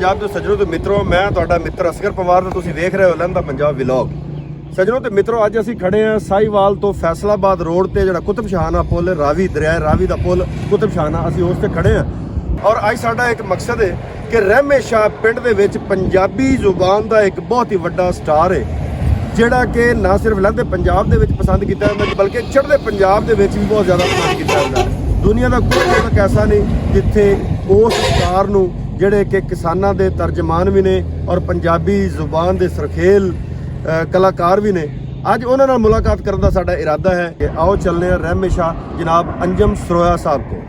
पंजाब के सज्जनों तो मित्रों, मैं तुहाडा मित्र असगर पवार तो तुसीं देख रहे हो लहंदा पंजाब व्लॉग। सज्जनों तो मित्रों, अज असीं खड़े हैं साहिवाल तो फैसलाबाद रोड ते जिहड़ा कुतुब शाहना पुल रावी दरिया रावी दा पुल कुतुब शाहना असीं उस ते खड़े हैं। और अज साडा एक मकसद है कि रहमे शाह पिंड दे विच पंजाबी जुबान दा एक बहुत ही वड्डा स्टार है ਜਿਹੜਾ ਕਿ ਨਾ ਸਿਰਫ ਲਹਿੰਦੇ ਪੰਜਾਬ ਦੇ ਵਿੱਚ ਪਸੰਦ ਕੀਤਾ ਜਾਂਦਾ ਬਲਕਿ ਚੜ੍ਹਦੇ ਪੰਜਾਬ ਦੇ ਵਿੱਚ ਵੀ ਬਹੁਤ ਜ਼ਿਆਦਾ ਪਸੰਦ ਕੀਤਾ ਜਾਂਦਾ। ਦੁਨੀਆ ਦਾ ਕੋਈ ਮੁਲਕ ਐਸਾ ਨਹੀਂ ਜਿੱਥੇ ਉਸ ਸਟਾਰ ਨੂੰ ਜਿਹੜੇ ਕਿ ਕਿਸਾਨਾਂ ਦੇ ਤਰਜਮਾਨ ਵੀ ਨੇ ਔਰ ਪੰਜਾਬੀ ਜ਼ੁਬਾਨ ਦੇ ਸਰਖੇਲ ਕਲਾਕਾਰ ਵੀ ਨੇ। ਅੱਜ ਉਹਨਾਂ ਨਾਲ ਮੁਲਾਕਾਤ ਕਰਨ ਦਾ ਸਾਡਾ ਇਰਾਦਾ ਹੈ ਕਿ ਆਓ ਚੱਲਦੇ ਹਾਂ ਰਹਿਮੇ ਸ਼ਾਹ ਜਨਾਬ ਅੰਜਮ ਸਰੋਇਆ ਸਾਹਿਬ ਕੋਲ।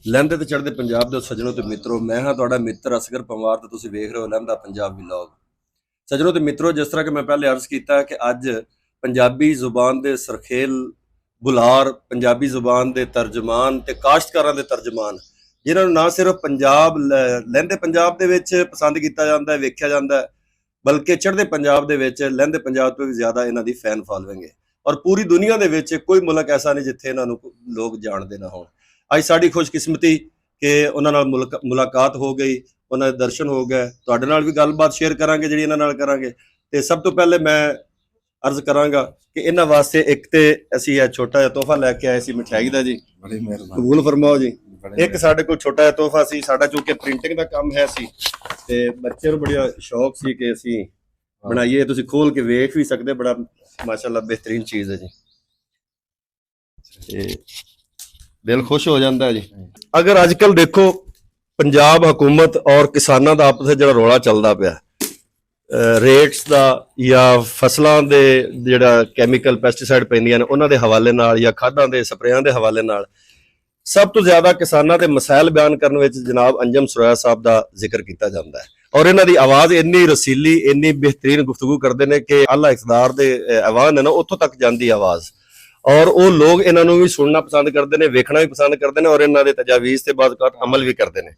लहंदे ते चढ़दे पंजाब दे सज्जनों ते मित्रों, मैं हाँ तुहाडा मित्र असगर पंवार ते तुसीं वेख रहे हो लहंदा पंजाब व्लॉग। सज्जनों ते मित्रों, जिस तरह कि मैं पहले अर्ज किया कि अज पंजाबी जुबान दे सरखेल बुलार पंजाबी जुबान दे तर्जमान ते काश्तकारां दे तर्जमान जिन्हां नूं ना सिर्फ पंजाब लहंदे पंजाब दे विच पसंद किया जाता है वेख्या जाता है बल्कि चढ़दे पंजाब दे विच लहंदे पंजाब तो भी ज़्यादा इन्हां दी फैन फॉलोइंग है और पूरी दुनिया दे विच कोई मुल्क ऐसा नहीं जिथे इन्हां नूं लोग जाणदे ना होण। ਅੱਜ ਸਾਡੀ ਖੁਸ਼ਕਿਸਮਤੀ ਕਿ ਉਹਨਾਂ ਨਾਲ ਮੁਲਾਕਾਤ ਹੋ ਗਈ, ਉਹਨਾਂ ਦੇ ਦਰਸ਼ਨ ਹੋ ਗਏ। ਤੁਹਾਡੇ ਨਾਲ ਵੀ ਗੱਲਬਾਤ ਸ਼ੇਅਰ ਕਰਾਂਗੇ ਜਿਹੜੀ ਇਹਨਾਂ ਨਾਲ ਕਰਾਂਗੇ। ਤੇ ਸਭ ਤੋਂ ਪਹਿਲੇ ਮੈਂ ਅਰਜ਼ ਕਰਾਂਗਾ ਕਿ ਇਹਨਾਂ ਵਾਸਤੇ ਇੱਕ ਤੇ ਅਸੀਂ ਇਹ ਛੋਟਾ ਜਿਹਾ ਤੋਹਫਾ ਲੈ ਕੇ ਆਏ ਸੀ ਮਠਿਆਈ ਦਾ ਜੀ। ਬੜੀ ਮਿਹਰਬਾਨੀ, ਕਬੂਲ ਫਰਮਾਓ ਜੀ। ਇੱਕ ਸਾਡੇ ਕੋਲ ਛੋਟਾ ਜਿਹਾ ਤੋਹਫਾ ਸੀ, ਸਾਡਾ ਚੂੰਕਿ ਪ੍ਰਿੰਟਿੰਗ ਦਾ ਕੰਮ ਹੈ ਸੀ ਤੇ ਬੱਚੇ ਨੂੰ ਬੜਾ ਸ਼ੌਕ ਸੀ ਕਿ ਅਸੀਂ ਬਣਾਈਏ। ਤੁਸੀਂ ਖੋਲ ਕੇ ਵੇਖ ਵੀ ਸਕਦੇ, ਬੜਾ ਮਾਸ਼ਾਅੱਲਾ ਬਿਹਤਰੀਨ ਚੀਜ਼ ਹੈ ਜੀ ਤੇ दिल खुश हो जाता है जी। अगर अजकल देखो पंजाब हुकूमत और किसानों का आपस में जो रौला चलता पाया रेट्स का या फसलों के जोड़ा कैमिकल पेस्टिसाइड पैंदियां ने उन्हां दे हवाले नाल या खादां दे स्प्रेयां दे हवाले नाल सब तो ज़्यादा किसानों के मसाइल बयान करने विच जनाब अंजम सरੋਇਆ साहब का जिक्र किया जाता है और इन्हां दी आवाज़ इन्नी रसीली इन्नी बेहतरीन गुफ्तगू करते हैं कि आला इक़्तिदार दे ऐवान है ना उत्थों तक जाती आवाज़ और वो लोग इन्हों भी सुनना पसंद करते हैं, वेखना भी पसंद करते हैं और इन्हों के तजावीज़ से बाद अमल भी करते हैं।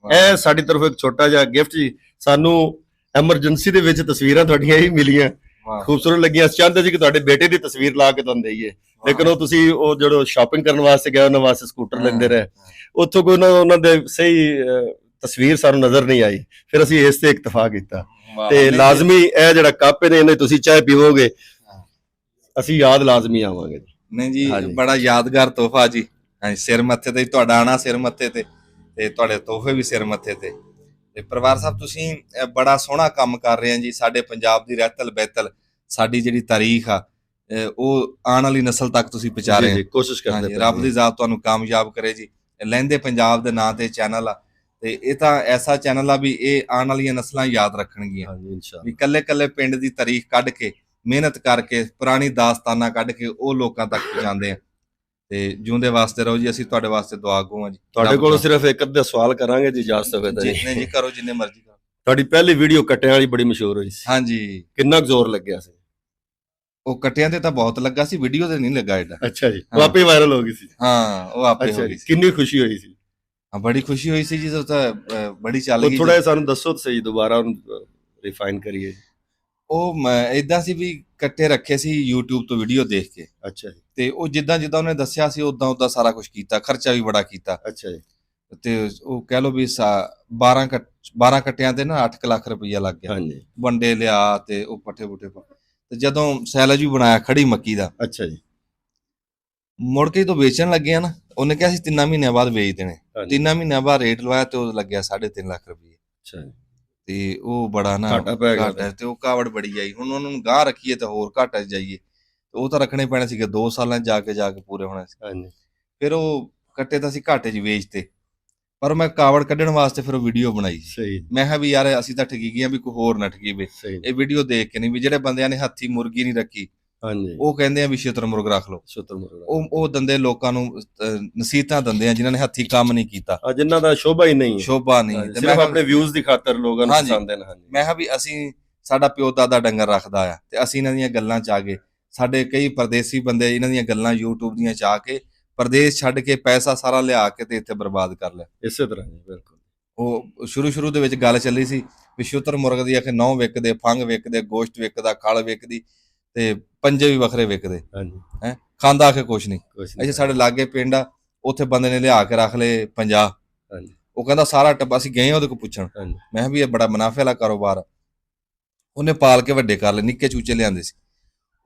यह साडी तरफ एक छोटा जिहा गिफ्ट जी, सानू एमरजेंसी दे विच तस्वीरां तुहाडीआं ही मिलियां, खूबसूरत लगियां। चाहते जी कि तुहाडे बेटे की तस्वीर ला के तुहानूं दईए, लेकिन वो तुसीं वो जो शॉपिंग करने वास्ते गए उन्हां वास्ते स्कूटर लैंदे रहे, उत्थों कोई उन्हां दे सही तस्वीर सानूं नज़र नहीं आई। फिर असीं इस ते इक्तफा कीता ते लाजमी यह जिहड़ा कप ने इहने तुसीं चाय पीवोगे असीं याद लाजमी आवांगे जी। नहीं जी, बड़ा यादगार तोहफा जी। हाँ, सिर मत्थे ते तुहाडा आना सिर मत्थे ते तुहाडे तोहफे भी सिर मत्थे ते परिवार साहब तुसीं बड़ा सोहना काम कर रहे हैं जी। साडे पंजाब दी रहतल बहतल साडी जिहड़ी तारीख आ ਉਹ ਆਉਣ ਵਾਲੀ ਨਸਲ ਤੱਕ ਤੁਸੀਂ ਪਹੁੰਚਾ ਰਹੇ ਹੋ। ਕੋਸ਼ਿਸ਼ ਕਰਦੇ ਹਾਂ, ਰੱਬ ਦੀ ਜ਼ਾਤ ਤੁਹਾਨੂੰ ਕਾਮਯਾਬ ਕਰੇ ਜੀ। ਲਹਿੰਦੇ ਪੰਜਾਬ ਦੇ ਨਾਂ ਤੇ ਚੈਨਲ ਆ ਤੇ ਇਹ ਤਾਂ ਐਸਾ ਚੈਨਲ ਆ ਵੀ ਇਹ ਆਉਣ ਵਾਲੀਆਂ ਨਸਲਾਂ ਯਾਦ ਰੱਖਣਗੀਆਂ। ਹਾਂਜੀ ਇਨਸ਼ਾਅੱਲਾ। ਵੀ ਕੱਲੇ ਕੱਲੇ ਪਿੰਡ ਦੀ ਤਾਰੀਖ ਕੱਢ ਕੇ ਮਿਹਨਤ ਕਰਕੇ ਪੁਰਾਣੀ ਦਾਸਤਾਨਾਂ ਕੱਢ ਕੇ ਉਹ ਲੋਕਾਂ ਤੱਕ ਪਹੁੰਚਾਉਂਦੇ ਆ ਤੇ ਜਿਉਂਦੇ ਵਾਸਤੇ ਰਹੋ ਜੀ। ਅਸੀਂ ਤੁਹਾਡੇ ਵਾਸਤੇ ਦੁਆ ਗੋ ਆ ਜੀ। ਤੁਹਾਡੇ ਕੋਲ ਸਿਰਫ ਇੱਕ ਅੱਧਾ ਸਵਾਲ ਕਰਾਂਗੇ ਜੀ, ਇਜਾਜ਼ਤ ਹੋਵੇ ਤਾਂ ਜਿੰਨੇ ਜੀ ਕਰੋ, ਜਿੰਨੇ ਮਰਜ਼ੀ ਕਰੋ। ਤੁਹਾਡੀ ਪਹਿਲੀ ਵੀਡੀਓ ਕੱਟਿਆਂ ਵਾਲੀ ਬੜੀ ਮਸ਼ਹੂਰ ਹੋਈ ਸੀ। ਹਾਂਜੀ, ਕਿੰਨਾ ਜ਼ੋਰ ਲੱਗਿਆ ਸੀ? ਉਹ ਕੱਟਿਆਂ ਤੇ ਤਾਂ ਬਹੁਤ ਲੱਗਾ ਸੀ, ਵੀਡੀਓ ਤੇ ਨਹੀਂ ਲੱਗਾ ਏਡਾ। ਅੱਛਾ ਜੀ, ਉਹ ਆਪੇ ਵਾਇਰਲ ਹੋ ਗਈ ਸੀ। ਹਾਂ, ਉਹ ਆਪੇ ਹੋ ਗਈ ਸੀ। ਕਿੰਨੀ ਖੁਸ਼ੀ ਹੋਈ ਸੀ? ਹਾਂ, ਬੜੀ ਖੁਸ਼ੀ ਹੋਈ ਸੀ ਜੀ। ਉਹ ਤਾਂ ਬੜੀ ਚੱਲ ਗਈ। ਥੋੜਾ ਜਿਹਾ ਸਾਨੂੰ ਦੱਸੋ ਤਾਂ ਸਹੀ, ਦੁਬਾਰਾ ਉਹਨੂੰ ਰਿਫਾਈਨ ਕਰੀਏ। ਉਹ ਏਦਾਂ ਸੀ ਵੀ ਕੱਟੇ ਰੱਖੇ ਸੀ YouTube ਤੋਂ ਵੀਡੀਓ ਦੇਖ ਕੇ। ਅੱਛਾ ਜੀ। ਤੇ ਉਹ ਜਿੱਦਾਂ ਜਿੱਦਾਂ ਉਹਨੇ ਦੱਸਿਆ ਸੀ ਉਦਾਂ ਸਾਰਾ ਕੁਝ ਕੀਤਾ, ਖਰਚਾ ਵੀ ਬੜਾ ਕੀਤਾ। ਅੱਛਾ ਜੀ। ਤੇ ਉਹ ਕਹਿ ਲਓ ਵੀ 12 ਕੱਟਿਆਂ ਤੇ ਨਾ 8 ਲੱਖ ਰੁਪਈਆ ਲੱਗ ਗਿਆ। ਹਾਂਜੀ। ਵੰਡੇ ਲਿਆ ਤੇ ਉਹ ਪੱਠੇ ਪੁੱਠੇ ਤੇ ਜਦੋਂ ਸੈਲਜ ਵੀ ਬਣਾਇਆ ਖੜੀ ਮੱਕੀ ਦਾ। ਅੱਛਾ ਜੀ। ਮੁੜ ਕੇ ਤੋਂ ਵੇਚਣ ਲੱਗੇ ਆ ਨਾ, ਉਹਨੇ ਕਿਹਾ ਸੀ 3 ਮਹੀਨਿਆਂ ਬਾਅਦ ਵੇਚ ਦੇਣੇ। 3 ਮਹੀਨਿਆਂ ਬਾਅਦ ਰੇਟ ਲਵਾਇਆ ਤੇ ਉਹ ਲੱਗਿਆ 3.5 ਲੱਖ ਰੁਪਏ। ਅੱਛਾ ਜੀ। ਤੇ ਉਹ ਬੜਾ ਨਾ ਘਾਟਾ ਪੈ ਗਿਆ ਤੇ ਉਹ ਕਾਵੜ ਬੜੀ ਆਈ। ਹੁਣ ਉਹਨਾਂ ਨੂੰ ਗਾਹ ਰੱਖੀਏ ਤੇ ਹੋਰ ਘਾਟਾ ਜਾਈਏ, ਉਹ ਤਾਂ ਰੱਖਣੇ ਪੈਣੇ ਸੀਗੇ 2 ਸਾਲਾਂ ਜਾ ਕੇ ਪੂਰੇ ਹੋਣੇ ਸੀ। ਹਾਂਜੀ। ਫਿਰ ਉਹ ਕੱਟੇ ਤਾਂ ਅਸੀਂ ਘਾਟੇ 'ਚ ਵੇਚਤੇ, ਪਰ ਮੈਂ ਕਾਵੜ ਕੱਢਣ ਵਾਸਤੇ ਫਿਰ ਉਹ ਵੀਡੀਓ ਬਣਾਈ। ਸਹੀ। ਮੈਂ ਕਿਹਾ ਵੀ ਯਾਰ ਅਸੀਂ ਤਾਂ ਠਗੀ ਗਏ, ਵੀ ਕੋਈ ਹੋਰ ਨਾ ਠਗੀ ਵੇ। ਇਹ ਵੀਡੀਓ ਦੇਖ ਕੇ ਨਹੀਂ ਵੀ ਜਿਹੜੇ ਬੰਦਿਆਂ ਨੇ ਹੱਥੀ ਮੁਰਗੀ ਨਹੀਂ ਰੱਖੀ, ਹਾਂਜੀ, ਉਹ ਕਹਿੰਦੇ ਆ ਵੀ ਸ਼ਤਰਮੁਰਗ ਰੱਖ ਲਓ। ਉਹ ਦੰਦੇ ਲੋਕਾਂ ਨੂੰ ਨਸੀਹਤਾਂ ਦਿੰਦੇ ਆ ਜਿਨ੍ਹਾਂ ਨੇ ਹੱਥੀ ਕੰਮ ਨਹੀਂ ਕੀਤਾ, ਜਿਨ੍ਹਾਂ ਦਾ ਸ਼ੋਭਾ ਹੀ ਨਹੀਂ, ਸ਼ੋਭਾ ਨਹੀਂ। ਸਿਰਫ ਆਪਣੇ ਵਿਊਜ਼ ਦੀ ਖਾਤਰ ਲੋਕਾਂ ਨੂੰ ਪਸੰਦ ਹਨ। ਮੈਂ ਕਿਹਾ ਵੀ ਅਸੀਂ ਸਾਡਾ ਪਿਓ ਦਾਦਾ ਡੰਗਰ ਰੱਖਦਾ ਆ ਤੇ ਅਸੀਂ ਇਹਨਾਂ ਦੀਆਂ ਗੱਲਾਂ 'ਚ ਆ ਗਏ। ਸਾਡੇ ਕਈ ਪਰਦੇਸੀ ਬੰਦੇ ਇਹਨਾਂ ਦੀਆਂ ਗੱਲਾਂ YouTube ਦੀਆਂ 'ਚ ਆ ਕੇ ਪ੍ਰਦੇਸ਼ ਛੱਡ ਕੇ ਪੈਸਾ ਸਾਰਾ ਲਿਆ ਕੇ ਤੇ ਇੱਥੇ ਬਰਬਾਦ ਕਰ ਲਿਆ। ਇਸੇ ਤਰ੍ਹਾਂ ਜੀ, ਬਿਲਕੁਲ। ਉਹ ਸ਼ੁਰੂ ਦੇ ਵਿੱਚ ਗੱਲ ਚੱਲੀ ਸੀ, ਵੀ ਸ਼ੁਤਰ ਮੁਰਗ ਦੀ ਆਖੇ ਨਹੁੰ ਵਿਕਦੇ, ਫੰਗ ਵਿਕਦੇ, ਗੋਸ਼ਤ ਵਿਕਦਾ, ਖਲ ਵਿਕਦੀ ਤੇ ਪੰਜੇ ਵੀ ਵੱਖਰੇ ਵਿਕਦੇ ਹਾਂਜੀ ਹੈ, ਖਾਂਦਾ ਆਖੇ ਕੁਛ ਨਹੀਂ। ਕੁਛ ਅੱਛਾ ਸਾਡੇ ਲਾਗੇ ਪਿੰਡ ਆ, ਉੱਥੇ ਬੰਦੇ ਨੇ ਲਿਆ ਕੇ ਰੱਖ ਲਏ 50। ਹਾਂਜੀ ਉਹ ਕਹਿੰਦਾ ਸਾਰਾ ਟੱਬਾ, ਅਸੀਂ ਗਏ ਉਹਦੇ ਕੋਲ ਪੁੱਛਣ, ਹਾਂਜੀ ਮੈਂ ਕਿਹਾ ਵੀ ਇਹ ਬੜਾ ਮੁਨਾਫੇ ਵਾਲਾ ਕਾਰੋਬਾਰ ਆ। ਉਹਨੇ ਪਾਲ ਕੇ ਵੱਡੇ ਕਰ ਲਏ, ਨਿੱਕੇ ਚੂਚੇ ਲਿਆਂਦੇ ਸੀ।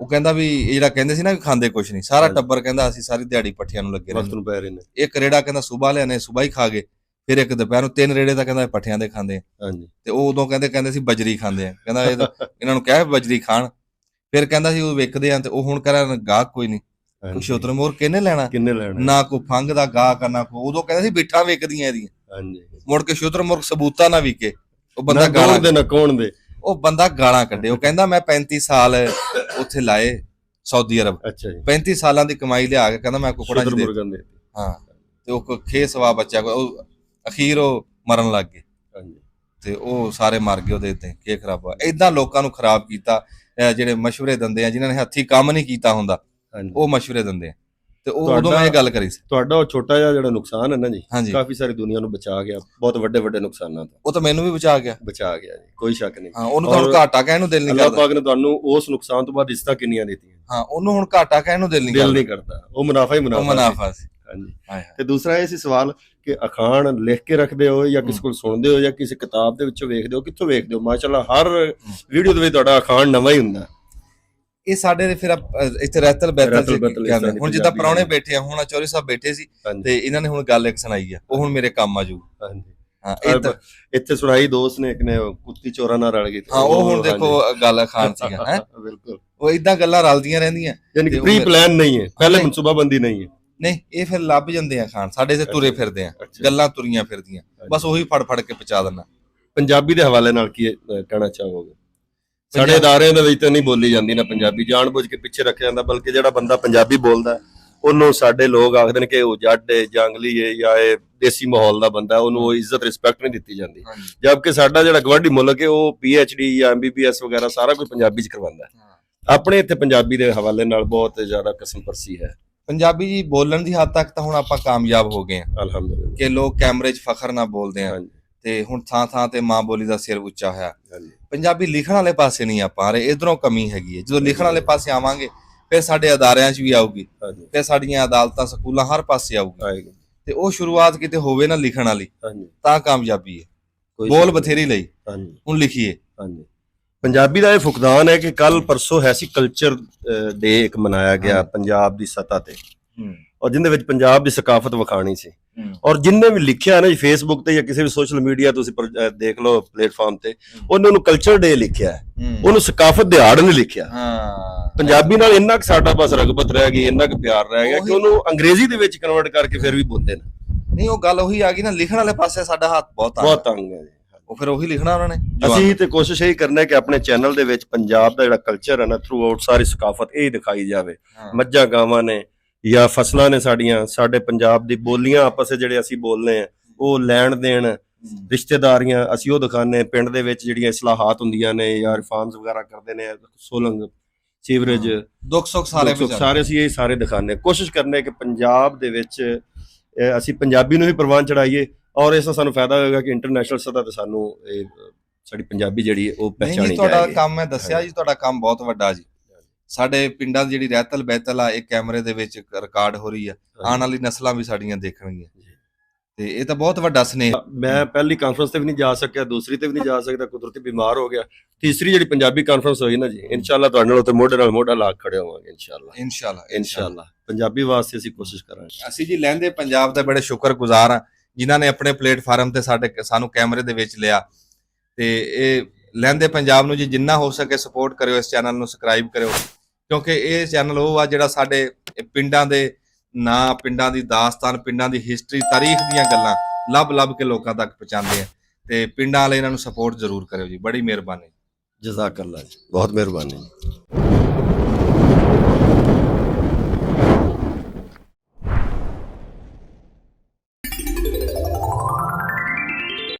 ਉਹ ਕਹਿੰਦਾ ਵੀ ਇਹ ਜਿਹੜਾ ਕਹਿੰਦੇ ਸੀ ਨਾ ਵੀ ਖਾਂਦੇ ਕੁਛ ਨਹੀਂ, ਸਾਰਾ ਟੱਬਰ ਕਹਿੰਦਾ ਅਸੀਂ ਸਾਰੀ ਦਿਹਾੜੀ ਪੱਠਿਆਂ ਨੂੰ ਲੱਗੇ ਵਕਤ ਰਹਿੰਦੇ। ਨੂੰ ਪੈ ਰਹੇ ਨੇ। ਇੱਕ ਰੇੜਾ ਕਹਿੰਦਾ ਸੁਬਾਹ ਲਿਆਨੇ, ਸੁਬਾਹ ਹੀ ਖਾ ਗਏ, ਫਿਰ ਇੱਕ ਦੁਪਹਿਰ ਨੂੰ, 3 ਰੇੜੇ ਤਾਂ ਕਹਿੰਦਾ ਇਹ ਪੱਠਿਆਂ ਦੇ ਖਾਂਦੇ ਆ। ਹਾਂਜੀ ਤੇ ਉਹ ਉਦੋਂ ਕਹਿੰਦੇ ਸੀ ਬਜਰੀ ਖਾਂਦੇ ਆ, ਕਹਿੰਦਾ ਇਹਨਾਂ ਨੂੰ ਕਹਿ ਬਜਰੀ ਖਾਣ। ਫਿਰ ਕਹਿੰਦਾ ਸੀ ਉਹ ਵਿਕਦੇ ਆ, ਤੇ ਉਹ ਹੁਣ ਕਹਿੰਦਾ ਗਾਹਕ ਕੋਈ ਨਹੀਂ, ਸ਼ੁਤਰ ਮੁਰਗ ਕਿਹਨੇ ਲੈਣਾ, ਕਿੰਨੇ ਲੈਣਾ ਨਾ ਕੋਈ ਫੰਗ ਦਾ ਗਾਹਕ ਨਾ ਕੋਈ। ਉਦੋਂ ਕਹਿੰਦਾ ਸੀ ਬਿੱਠਾਂ ਵਿਕਦੀਆਂ ਇਹਦੀਆਂ। ਹਾਂਜੀ ਮੁੜ ਕੇ ਸ਼ੁਤਰ ਮੁਰਗ ਸਬੂਤਾ ਨਾ ਵਿਕੇ, ਉਹ ਬੰਦਾ ਨਾ ਗਾਲਾਂ ਕੌਣ ਦੇ ਨਾ ਕੌਣ ਦੇ। ਉਹ ਬੰਦਾ ਗਾਲਾਂ ਕੱਢੇ। ਉਹ ਕਹਿੰਦਾ ਮੈਂ 35 ਸਾਲ ਉੱਥੇ ਲਾਏ ਸਾਊਦੀ ਅਰਬ, ਅੱਛਾ ਜੀ 35 ਸਾਲਾਂ ਦੀ ਕਮਾਈ ਲਿਆ ਕੇ ਕਹਿੰਦਾ ਮੈਂ ਕੁਕੜਾਂ ਸ਼ੁਤਰ ਚ ਦੇ। ਮੁਰਗਾਂ ਦੇ। ਹਾਂ ਤੇ ਉਹ ਖੇ ਸਵਾ ਬੱਚਾ ਉਹ ਅਖੀਰ ਉਹ ਮਰਨ ਲੱਗ ਗਏ, ਹਾਂਜੀ ਤੇ ਉਹ ਸਾਰੇ ਮਰ ਗਏ ਉਹਦੇ ਤੇ ਕੀ ਖਰਾਬ ਹੋਇਆ। ਏਦਾਂ ਲੋਕਾਂ ਨੂੰ ਖਰਾਬ ਕੀਤਾ। ਜਿਹੜੇ ਮਸ਼ਵਰੇ ਦਿੰਦੇ ਆ, ਜਿਨ੍ਹਾਂ ਨੇ ਹੱਥੀਂ ਕੰਮ ਨਹੀਂ ਕੀਤਾ ਹੁੰਦਾ, ਹਾਂਜੀ ਉਹ ਮਸ਼ਵਰੇ ਦਿੰਦੇ ਆ। ਤੇ ਉਹ ਉਦੋਂ ਮੈਂ ਇਹ ਗੱਲ ਕਰੀ ਸੀ। ਤੁਹਾਡਾ ਉਹ ਛੋਟਾ ਜਿਹਾ ਜਿਹੜਾ ਨੁਕਸਾਨ ਹੈ ਨਾ ਜੀ, ਹਾਂਜੀ ਕਾਫੀ ਸਾਰੀ ਦੁਨੀਆ ਨੂੰ ਬਚਾ ਗਿਆ, ਬਹੁਤ ਵੱਡੇ ਵੱਡੇ ਨੁਕਸਾਨਾਂ ਤੋਂ ਉਹ ਤਾਂ ਮੈਨੂੰ ਵੀ ਬਚਾ ਗਿਆ। ਬਚਾ ਗਿਆ ਜੀ, ਕੋਈ ਸ਼ੱਕ ਨਹੀਂ। ਹਾਂ ਉਹਨੂੰ ਤਾਂ ਹੁਣ ਘਾਟਾ ਕਹਿਣ ਨੂੰ ਦਿਲ ਨਹੀਂ ਅੱਲਾਹ ਕਰਦਾ। ਪਾਕ ਨੇ ਤੁਹਾਨੂੰ ਉਸ ਨੁਕਸਾਨ ਤੋਂ ਬਾਅਦ ਇੱਜ਼ਤਾਂ ਕਿੰਨੀਆਂ ਦਿੱਤੀਆਂ। ਹਾਂ ਉਹਨੂੰ ਹੁਣ ਘਾਟਾ ਕਹਿਣ ਨੂੰ ਦਿਲ ਨਹੀਂ ਦਿਲ ਨਹੀਂ ਕਰਦਾ, ਉਹ ਮੁਨਾਫਾ ਹੀ ਉਹ ਮੁਨਾਫਾ ਸੀ। ਮੁਨਾਫਾ ਸੀ। ਹਾਂਜੀ ਹਾਏ ਤੇ ਦੂਸਰਾ ਇਹ ਸੀ ਸਵਾਲ ਕਿ ਅਖਾਣ ਲਿਖ ਕੇ ਰੱਖਦੇ ਹੋ ਜਾਂ ਕਿਸੇ ਕੋਲ ਸੁਣਦੇ ਹੋ ਜਾਂ ਕਿਸੇ ਕਿਤਾਬ ਦੇ ਵਿੱਚੋਂ ਵੇਖਦੇ ਹੋ, ਕਿੱਥੋਂ ਵੇਖਦੇ ਹੋ? ਮਾਸ਼ਾਅੱਲਾ ਹਰ ਵੀਡੀਓ ਦੇ ਵਿੱਚ ਤੁਹਾਡਾ ਅਖਾਣ ਨਵਾਂ ਹੀ ਹੁੰਦਾ। ਇਹ ਸਾਡੇ ਦੇ ਫਿਰ ਇੱਥੇ ਰਹਿਤਲ ਬੈਤਲ ਕਹਿੰਦੇ। ਹੁਣ ਜਿੱਦਾਂ ਪ੍ਰਾਹੁਣੇ ਬੈਠੇ ਆ, ਹੁਣ ਚੌਧਰੀ ਸਾਹਿਬ ਬੈਠੇ ਸੀ ਤੇ ਇਹਨਾਂ ਨੇ ਹੁਣ ਗੱਲ ਇੱਕ ਸੁਣਾਈ ਆ, ਉਹ ਹੁਣ ਮੇਰੇ ਕੰਮ ਆ ਜੂ। ਹਾਂਜੀ ਹਾਂ ਇੱਥੇ ਸੁਣਾਈ ਦੋਸਤ ਨੇ ਇੱਕ ਨੇ ਕੁੱਤੀ ਚੋਰਾਂ ਨਾਲ ਰਲ ਗਈ। ਹਾਂ ਉਹ ਹੁਣ ਦੇਖੋ ਗੱਲ ਖਾਨ ਸੀਗਾ ਹੈ। ਬਿਲਕੁਲ ਉਹ ਇਦਾਂ ਗੱਲਾਂ ਰਲਦੀਆਂ ਰਹਿੰਦੀਆਂ, ਯਾਨੀ ਕਿ ਪ੍ਰੀ ਪਲਾਨ ਨਹੀਂ ਹੈ, ਪਹਿਲੇ ਮਨਸੂਬਾਬੰਦੀ ਨਹੀਂ ਹੈ। ਨਹੀਂ ਇਹ ਫਿਰ ਲੱਭ ਜਾਂਦੇ ਆ ਖਾਨ, ਸਾਡੇ ਤੇ ਤੁਰੇ ਫਿਰਦੇ ਆ, ਗੱਲਾਂ ਤੁਰੀਆਂ ਫਿਰਦੀਆਂ, ਬਸ ਉਹੀ ਫੜ ਫੜ ਕੇ ਪਹੁੰਚਾ ਦਿੰਦਾ। ਪੰਜਾਬੀ ਦੇ ਹਵਾਲੇ ਨਾਲ ਕੀ ਕਹਿਣਾ ਚਾਹੋਗੇ? ਸਾਡੇ ਅਦਾਰਿਆਂ ਦੇ ਵਿੱਚ ਤਾਂ ਨਹੀਂ ਬੋਲੀ ਜਾਂਦੀ ਨਾ ਪੰਜਾਬੀ, ਜਾਣਬੁੱਝ ਕੇ ਪਿੱਛੇ ਰੱਖਿਆ ਜਾਂਦਾ, ਬਲਕਿ ਜਿਹੜਾ ਬੰਦਾ ਪੰਜਾਬੀ ਬੋਲਦਾ ਉਹਨੂੰ ਸਾਡੇ ਲੋਕ ਆਖਦੇ ਨੇ ਕਿ ਉਹ ਜੱਟ ਹੈ, ਜੰਗਲੀ ਹੈ, ਜਾਂ ਇਹ ਦੇਸੀ ਮਾਹੌਲ ਦਾ ਬੰਦਾ, ਉਹਨੂੰ ਉਹ ਇੱਜ਼ਤ ਰਿਸਪੈਕਟ ਨਹੀਂ ਦਿੱਤੀ ਜਾਂਦੀ। ਜਦਕਿ ਸਾਡਾ ਜਿਹੜਾ ਗਵਾਂਢੀ ਮੁਲਕ ਹੈ ਉਹ PhD ਜਾਂ MBBS ਵਗੈਰਾ ਸਾਰਾ ਕੁਝ ਪੰਜਾਬੀ 'ਚ ਕਰਵਾਉਂਦਾ ਹੈ। ਆਪਣੇ ਇੱਥੇ ਪੰਜਾਬੀ ਦੇ ਹਵਾਲੇ ਨਾਲ ਬਹੁਤ ਜ਼ਿਆਦਾ ਕਸਮਪਰਸੀ ਹੈ। ਪੰਜਾਬੀ ਜੀ ਬੋਲਣ ਦੀ ਹੱਦ ਤੱਕ ਤਾਂ ਹੁਣ ਆਪਾਂ ਕਾਮਯਾਬ ਹੋ ਗਏ ਆ ਅਲਹਮਦੁਲਿਲਾ, ਕਿ ਲੋਕ ਕੈਮਰੇ 'ਚ ਫਖਰ ਨਾਲ ਬੋਲਦੇ ਆ, ਤੇ ਹੁਣ ਥਾਂ ਥਾਂ ਤੇ ਮਾਂ ਬੋਲੀ ਦਾ ਸਿਰ ਉੱਚਾ ਹੋਇਆ। ਪੰਜਾਬੀ ਲਿਖਣ ਵਾਲੇ ਪਾਸੇ ਨਹੀਂ ਆਪਾਂ ਆ ਰਹੇ, ਇਧਰੋਂ ਕਮੀ ਹੈਗੀ ਹੈ। ਜਦੋਂ ਲਿਖਣ ਵਾਲੇ ਪਾਸੇ ਆਵਾਂਗੇ ਫਿਰ ਸਾਡੇ ਅਦਾਰਿਆਂ 'ਚ ਵੀ ਆਊਗੀ, ਫਿਰ ਸਾਡੀਆਂ ਅਦਾਲਤਾਂ ਸਕੂਲਾਂ ਹਰ ਪਾਸੇ ਆਊਗੀ। ਤੇ ਉਹ ਸ਼ੁਰੂਆਤ ਕਿਤੇ ਹੋਵੇ ਨਾ ਲਿਖਣ ਵਾਲੀ, ਤਾਂ ਕਾਮਯਾਬੀ ਹੈ। ਬੋਲ ਬਥੇਰੀ ਲਈ, ਹੁਣ ਲਿਖੀਏ। ਪੰਜਾਬੀ ਦਾ ਇਹ ਫੁਕਦਾਨ ਹੈ ਕਿ ਕੱਲ ਪਰਸੋਂ ਹੈ ਸੀ ਕਲਚਰ ਡੇ ਇੱਕ ਮਨਾਇਆ ਗਿਆ ਪੰਜਾਬ ਦੀ ਸਤ੍ਹਾ ਤੇ, ਔਰ ਜਿੰਦੇ ਵਿੱਚ ਪੰਜਾਬ ਦੀ ਸਕਾਫਤ ਵਿਖਾਣੀ ਸੀ। ਔਰ ਜਿੰਨੇ ਵੀ ਲਿਖਿਆ ਨਾ ਜੀ ਫੇਸਬੁੱਕ ਤੇ ਜਾਂ ਕਿਸੇ ਵੀ ਸੋਸ਼ਲ ਮੀਡੀਆ ਤੁਸੀਂ ਦੇਖ ਲਓ ਪਲੇਟਫਾਰਮ ਤੇ, ਉਹਨੇ ਉਹਨੂੰ ਕਲਚਰ ਡੇ ਲਿਖਿਆ, ਉਹਨੂੰ ਸਕਾਫਤ ਦਿਹਾੜ ਨਹੀਂ ਲਿਖਿਆ। ਪੰਜਾਬੀ ਨਾਲ ਇੰਨਾ ਕੁ ਸਾਡਾ ਬਸ ਰਗਬਤ ਰਹਿ ਗਈ, ਇੰਨਾ ਕੁ ਪਿਆਰ ਰਹਿ ਗਿਆ ਕਿ ਉਹਨੂੰ ਅੰਗਰੇਜ਼ੀ ਦੇ ਵਿੱਚ ਕਨਵਰਟ ਕਰਕੇ ਫਿਰ ਵੀ ਬੋਲਦੇ ਨੇ। ਨਹੀਂ ਉਹ ਗੱਲ ਉਹੀ ਆ ਗਈ ਨਾ, ਲਿਖਣ ਵਾਲੇ ਪਾਸੇ ਸਾਡਾ ਹੱਥ ਬਹੁਤ ਤੰਗ ਹੈ ਜੀ। ਉਹ ਫਿਰ ਉਹੀ ਲਿਖਣਾ ਉਹਨਾਂ ਨੇ। ਅਸੀਂ ਤੇ ਕੋਸ਼ਿਸ਼ ਇਹੀ ਕਰਨਾ ਕਿ ਆਪਣੇ ਚੈਨਲ ਦੇ ਵਿੱਚ ਪੰਜਾਬ ਦਾ ਜਿਹੜਾ ਕਲਚਰ ਹੈ ਨਾ, ਥਰੂ ਆਊਟ ਸਾਰੀ ਸਕਾਫਤ ਇਹ ਦਿਖਾਈ ਜਾਵੇ। ਮੱਝਾਂ ਗਾਵਾਂ ਨੇ ਜਾਂ ਫਸਲਾਂ ਨੇ ਸਾਡੀਆਂ, ਸਾਡੇ ਪੰਜਾਬ ਦੀ ਬੋਲੀਆਂ ਆਪਸ ਵਿੱਚ ਜਿਹੜੇ ਅਸੀਂ ਬੋਲਨੇ ਆ, ਉਹ ਲੈਣ ਦੇਣ, ਰਿਸ਼ਤੇਦਾਰੀਆਂ ਅਸੀਂ ਉਹ ਦਿਖਾਉਂਦੇ। ਪਿੰਡ ਦੇ ਵਿੱਚ ਜਿਹੜੀਆਂ ਇਸਲਾਹਾਤ ਹੁੰਦੀਆਂ ਨੇ ਜਾਂ ਰਿਫਾਰਮਸ ਵਗੈਰਾ ਕਰਦੇ ਨੇ, ਸੋਲੰਗ ਸੀਵਰੇਜ, ਦੁੱਖ ਸੁੱਖ ਸਾਰੇ ਅਸੀਂ ਇਹ ਸਾਰੇ ਦਿਖਾਉਂਦੇ। ਕੋਸ਼ਿਸ਼ ਕਰਨੇ ਕਿ ਪੰਜਾਬ ਦੇ ਵਿੱਚ ਅਸੀਂ ਪੰਜਾਬੀ ਨੂੰ ਵੀ ਪ੍ਰਵਾਨ ਚੜਾਈਏ, ਔਰ ਇਸ ਦਾ ਸਾਨੂੰ ਫਾਇਦਾ ਹੋਏਗਾ ਕਿ ਇੰਟਰਨੈਸ਼ਨਲ ਸਤਹ ਤੇ ਸਾਨੂੰ ਸਾਡੀ ਪੰਜਾਬੀ ਜਿਹੜੀ ਉਹ ਪਹਿਚਾਣੀ ਜਾਏਗੀ। ਤੁਹਾਡਾ ਕੰਮ ਮੈਂ ਦੱਸਿਆ ਜੀ, ਤੁਹਾਡਾ ਕੰਮ ਬਹੁਤ ਵੱਡਾ ਜੀ। ਸਾਡੇ ਪਿੰਡਾਂ ਦੀ ਜਿਹੜੀ ਰਹਿਤਲ ਬਹਿਤਲ ਆ, ਇਹ ਕੈਮਰੇ ਦੇ ਵਿੱਚ ਰਿਕਾਰਡ ਹੋ ਰਹੀ ਆ, ਆਉਣ ਵਾਲੀ ਨਸਲਾਂ ਵੀ ਸਾਡੀਆਂ ਦੇਖਣਗੀਆਂ, ਤੇ ਇਹ ਤਾਂ ਬਹੁਤ ਵੱਡਾ ਸਨੇਹ। ਮੈਂ ਪਹਿਲੀ ਕਾਨਫਰੰਸ ਤੇ ਵੀ ਨਹੀਂ ਜਾ ਸਕਿਆ, ਦੂਸਰੀ ਤੇ ਵੀ ਨਹੀਂ ਜਾ ਸਕਦਾ, ਕੁਦਰਤੀ ਬਿਮਾਰ ਹੋ ਗਿਆ। ਤੀਸਰੀ ਜਿਹੜੀ ਪੰਜਾਬੀ ਕਾਨਫਰੰਸ ਹੋਈ ਨਾ ਜੀ, ਇਨਸ਼ਾਅੱਲਾ ਤੁਹਾਡੇ ਨਾਲ ਉੱਤੇ ਮੋਢੇ ਨਾਲ ਮੋਢਾ ਲਾ ਕੇ ਖੜੇ ਹੋਵਾਂਗੇ ਇਨਸ਼ਾਅੱਲਾ। ਪੰਜਾਬੀ ਵਾਸਤੇ ਅਸੀਂ ਕੋਸ਼ਿਸ਼ ਕਰਾਂਗੇ। ਅਸੀਂ ਜੀ ਲਹਿੰਦੇ ਪੰਜਾਬ ਦੇ ਬੜੇ ਸ਼ੁਕਰਗੁਜ਼ਾਰ ਆ, ਜਿਨ੍ਹਾਂ ਨੇ ਆਪਣੇ ਪਲੇਟਫਾਰਮ ਤੇ ਸਾਨੂੰ ਕੈਮਰੇ ਦੇ ਵਿੱਚ ਲਿਆ। ਤੇ ਇਹ ਲਹਿੰਦੇ ਪੰਜਾਬ ਨੂੰ ਜੀ ਜਿੰਨਾ ਹੋ ਸਕੇ ਸਪੋਰਟ ਕਰਿਓ, ਇਸ ਚੈਨਲ ਨੂੰ ਸਬਸਕ੍ਰਾਈਬ ਕਰਿਓ, ਕਿਉਂਕਿ ਇਹ ਚੈਨਲ ਉਹ ਆ ਜਿਹੜਾ ਸਾਡੇ ਪਿੰਡਾਂ ਦੇ ਨਾਂ, ਪਿੰਡਾਂ ਦੀ ਦਾਸਤਾਨ, ਪਿੰਡਾਂ ਦੀ ਹਿਸਟਰੀ, ਤਾਰੀਖ ਦੀਆਂ ਗੱਲਾਂ ਲੱਭ ਕੇ ਲੋਕਾਂ ਤੱਕ ਪਹੁੰਚਾਉਂਦੇ ਆ। ਤੇ ਪਿੰਡਾਂ ਵਾਲੇ ਇਹਨਾਂ ਨੂੰ ਸਪੋਰਟ ਜ਼ਰੂਰ ਕਰਿਓ ਜੀ, ਬੜੀ ਮਿਹਰਬਾਨੀ। ਜਜ਼ਾਕ ਅੱਲਾ ਜੀ, ਬਹੁਤ ਮਿਹਰਬਾਨੀ।